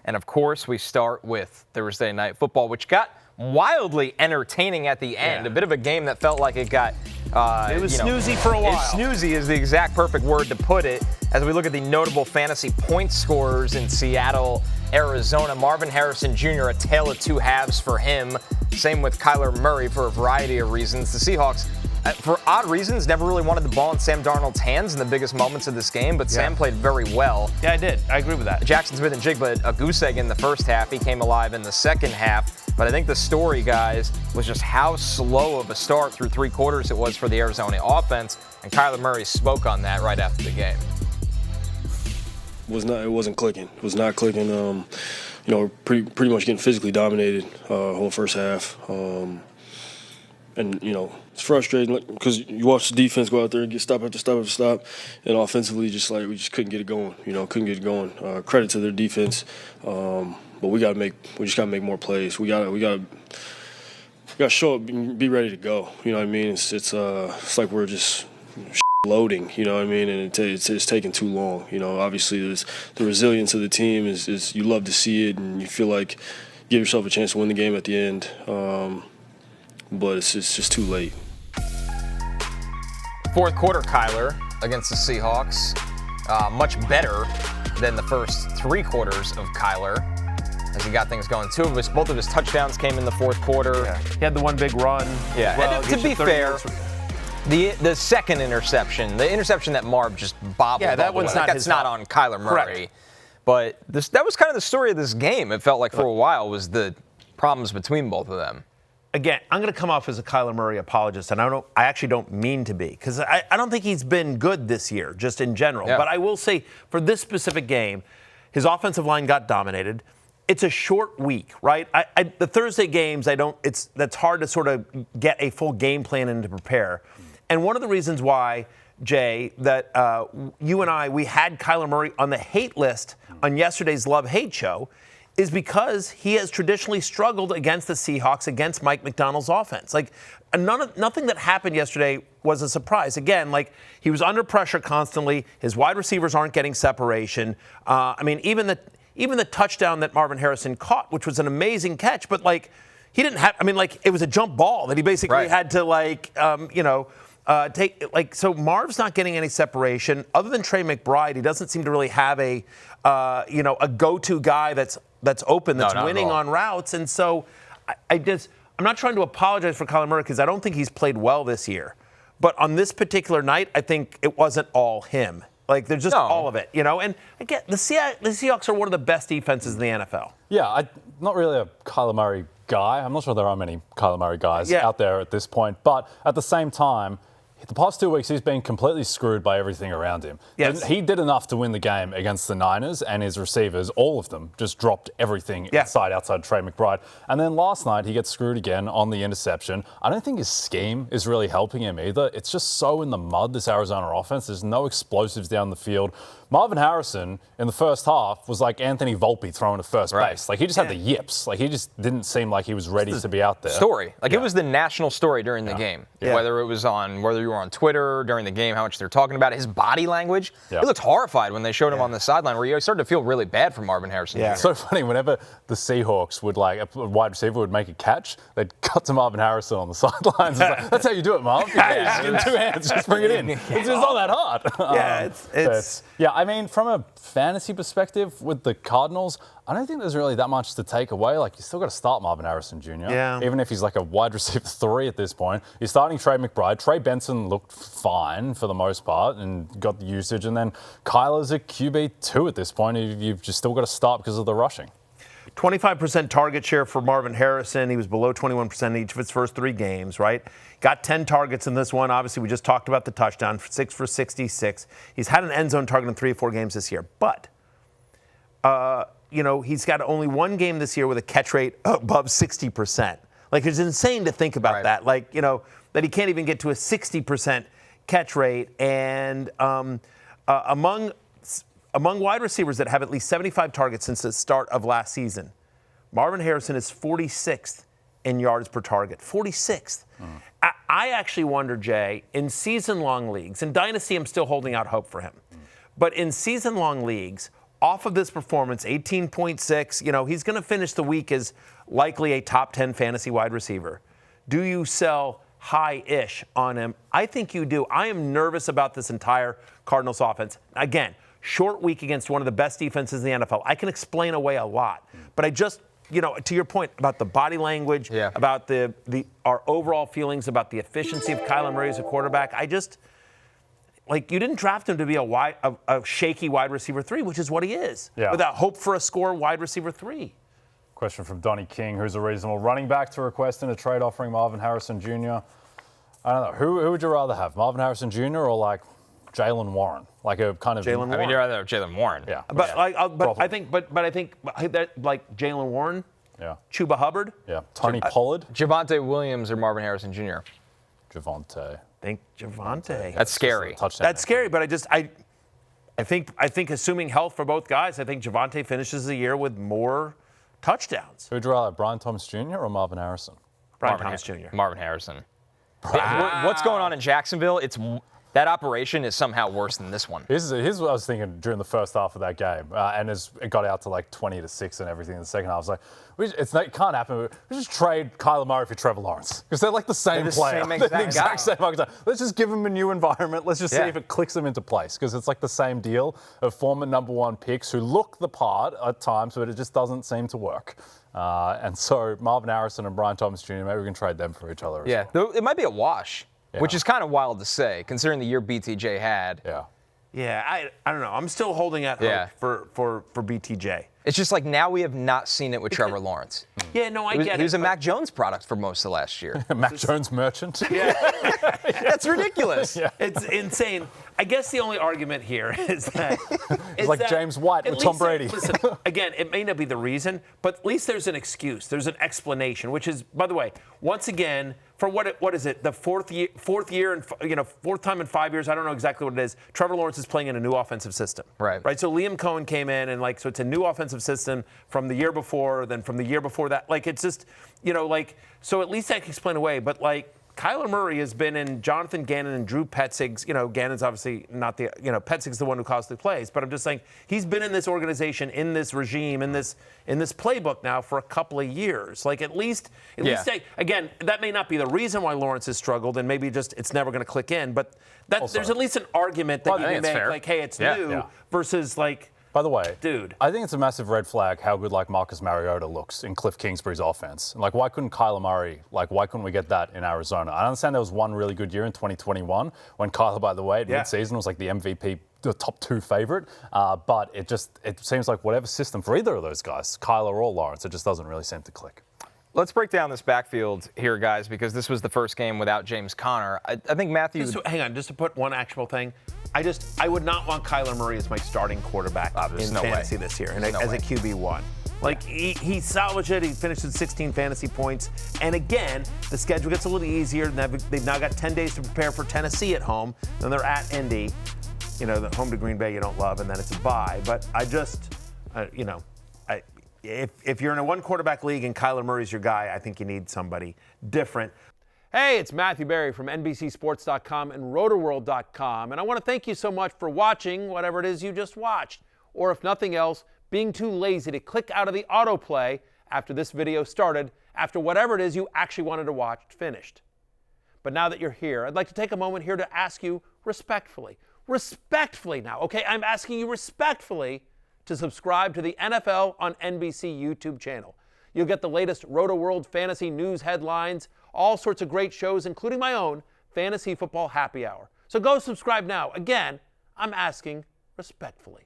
And, of course, we start with Thursday Night Football, which got wildly entertaining at the end. A bit of a game that felt like it got it was snoozy for a while. Snoozy is the exact perfect word to put it. As we look at the notable fantasy point scorers in Seattle, Arizona, Marvin Harrison Jr., a tale of two halves for him. Same with Kyler Murray for a variety of reasons. The Seahawks, for odd reasons, never really wanted the ball in Sam Darnold's hands in the biggest moments of this game, but Sam played very well. Yeah, I did. I agree with that. Jackson Smith and Jigba, a goose egg in the first half. He came alive in the second half. But I think the story, guys, was just how slow of a start through three quarters it was for the Arizona offense, and Kyler Murray spoke on that right after the game. It wasn't clicking. It was not clicking. Pretty much getting physically dominated whole first half. And it's frustrating because you watch the defense go out there and get stop after stop after stop, and offensively we just couldn't get it going. Couldn't get it going. Credit to their defense, but we just gotta make more plays. We gotta show up, and be ready to go. You know what I mean? It's like we're just loading. You know what I mean? And it's taking too long. Obviously there's the resilience of the team is you love to see it, and you feel like give yourself a chance to win the game at the end. But it's just too late. Fourth quarter, Kyler against the Seahawks, much better than the first three quarters of Kyler as he got things going. Both of his touchdowns came in the fourth quarter. Yeah. He had the one big run. Yeah, well, and to be fair, the second interception, the interception that Marv just bobbled. Yeah, that one's that's not on Kyler Murray. Correct. But that was kind of the story of this game. It felt like for a while was the problems between both of them. Again, I'm going to come off as a Kyler Murray apologist, and I actually don't mean to be, because I don't think he's been good this year, just in general. Yeah. But I will say, for this specific game, his offensive line got dominated. It's a short week, right? The Thursday games, that's hard to sort of get a full game plan in to prepare. And one of the reasons why, Jay, that you and we had Kyler Murray on the hate list on yesterday's Love-Hate show is because he has traditionally struggled against the Seahawks, against Mike McDonald's offense. Like, nothing that happened yesterday was a surprise. Again, like, he was under pressure constantly. His wide receivers aren't getting separation. Even the touchdown that Marvin Harrison caught, which was an amazing catch, but, like, he didn't have, it was a jump ball that he basically had to, take. So Marv's not getting any separation. Other than Trey McBride, he doesn't seem to really have a go-to guy that's open, that's winning on routes. And so I'm not trying to apologize for Kyler Murray because I don't think he's played well this year. But on this particular night, I think it wasn't all him. Like, there's just all of it, And again, the Seahawks are one of the best defenses in the NFL. Yeah, I'm not really a Kyler Murray guy. I'm not sure there are many Kyler Murray guys out there at this point. But at the same time, the past 2 weeks, he's been completely screwed by everything around him. Yes. He did enough to win the game against the Niners, and his receivers, all of them, just dropped everything outside Trey McBride. And then last night, he gets screwed again on the interception. I don't think his scheme is really helping him either. It's just so in the mud, this Arizona offense. There's no explosives down the field. Marvin Harrison, in the first half, was like Anthony Volpe throwing to first base. Like, he just had the yips. Like, he just didn't seem like he was ready to be out there. Story. Like, it was the national story during the game. Yeah. Whether you were on Twitter during the game, how much they're talking about it. His body language. He looked horrified when they showed him on the sideline, where you started to feel really bad for Marvin Harrison. Yeah. It's so funny. Whenever the Seahawks would, a wide receiver would make a catch, they'd cut to Marvin Harrison on the sidelines. That's how you do it, Marv. Just in 2 hands, just bring it in. It's not that hard. From a fantasy perspective with the Cardinals, I don't think there's really that much to take away. Like, you still got to start Marvin Harrison Jr. Yeah. Even if he's like a wide receiver 3 at this point. You're starting Trey McBride. Trey Benson looked fine for the most part and got the usage. And then Kyler's a QB2 at this point. You've just still got to start because of the rushing. 25% target share for Marvin Harrison. He was below 21% in each of his first 3 games, right? Got 10 targets in this one. Obviously, we just talked about the touchdown, 6 for 66. He's had an end zone target in 3 or 4 games this year. But, he's got only 1 game this year with a catch rate above 60%. Like, it's insane to think about that. Like, that he can't even get to a 60% catch rate. And among wide receivers that have at least 75 targets since the start of last season, Marvin Harrison is 46th in yards per target. 46th. I actually wonder, Jay, in season-long leagues, in Dynasty I'm still holding out hope for him, but in season-long leagues, off of this performance, 18.6, he's going to finish the week as likely a top 10 fantasy wide receiver. Do you sell high-ish on him? I think you do. I am nervous about this entire Cardinals offense. Again, short week against one of the best defenses in the NFL. I can explain away a lot, but I just, to your point about the body language, about our overall feelings about the efficiency of Kyler Murray as a quarterback, you didn't draft him to be a shaky wide receiver 3, which is what he is. Yeah. Without hope for a score wide receiver 3. Question from Donnie King, who's a reasonable running back to request in a trade offering Marvin Harrison Jr. I don't know. Who would you rather have, Marvin Harrison Jr. or Jaylen Warren? A kind of Jaylen Warren. I mean, you'd rather have Jaylen Warren. Yeah. I think that Jaylen Warren, Chuba Hubbard, Tony Pollard, Javonte Williams or Marvin Harrison Jr. Javonte. I think Javonte. That's scary. That's scary, but I think assuming health for both guys, I think Javonte finishes the year with more touchdowns. Who would you rather, Brian Thomas Jr. or Marvin Harrison? Brian Thomas Jr. Marvin Harrison. What's going on in Jacksonville? That operation is somehow worse than this one. Here's what I was thinking during the first half of that game, and it got out to 20-6 and everything in the second half. I was like, it can't happen. We just trade Kyler Murray for Trevor Lawrence because they're the same player. They're the exact same guy. Let's just give him a new environment. Let's just see if it clicks them into place because it's the same deal of former number 1 picks who look the part at times, but it just doesn't seem to work. And so Marvin Harrison and Brian Thomas Jr., maybe we can trade them for each other. Yeah, it might be a wash. Yeah. Which is kind of wild to say, considering the year BTJ had. Yeah, I don't know. I'm still holding out hope for BTJ. It's just now we have not seen it with Trevor Lawrence. Yeah, no, I get it. He was a Mac Jones product for most of last year. Mac Jones merchant? Yeah. That's ridiculous. Yeah. It's insane. I guess the only argument here is that... It's James White with Tom Brady. Listen, again, it may not be the reason, but at least there's an excuse. There's an explanation, which is, by the way, once again, for what is it? The fourth time in 5 years. I don't know exactly what it is. Trevor Lawrence is playing in a new offensive system. Right. So Liam Cohen came in and so it's a new offensive system from the year before, then from the year before that. It's just, so at least that can explain away. But Kyler Murray has been in Jonathan Gannon and Drew Petzig's. Gannon's obviously not Petzig's the one who calls the plays. But I'm just saying he's been in this organization, in this regime, in this playbook now for a couple of years. At least again, that may not be the reason why Lawrence has struggled, and maybe just it's never going to click in. But there's at least an argument that you can make, hey, it's new versus By the way, dude, I think it's a massive red flag how good Marcus Mariota looks in Cliff Kingsbury's offense. Why couldn't Kyler Murray, why couldn't we get that in Arizona? I understand there was one really good year in 2021 when Kyler, by the way, at midseason was the MVP, the top 2 favorite. But it seems like whatever system for either of those guys, Kyler or Lawrence, it just doesn't really seem to click. Let's break down this backfield here, guys, because this was the first game without James Conner. I think Matthew... hang on, just to put one actual thing. I would not want Kyler Murray as my starting quarterback in fantasy this year as a QB1. He salvaged it. He finished with 16 fantasy points. And again, the schedule gets a little easier. They've now got 10 days to prepare for Tennessee at home. Then they're at Indy. The home to Green Bay you don't love, and then it's a bye. But if you're in a 1-quarterback league and Kyler Murray's your guy, I think you need somebody different. Hey, it's Matthew Berry from NBCSports.com and RotoWorld.com, and I want to thank you so much for watching whatever it is you just watched, or if nothing else, being too lazy to click out of the autoplay after this video started, after whatever it is you actually wanted to watch finished. But now that you're here, I'd like to take a moment here to ask you respectfully now, okay? I'm asking you respectfully to subscribe to the NFL on NBC YouTube channel. You'll get the latest RotoWorld fantasy news headlines, all sorts of great shows, including my own Fantasy Football Happy Hour. So go subscribe now. Again, I'm asking respectfully.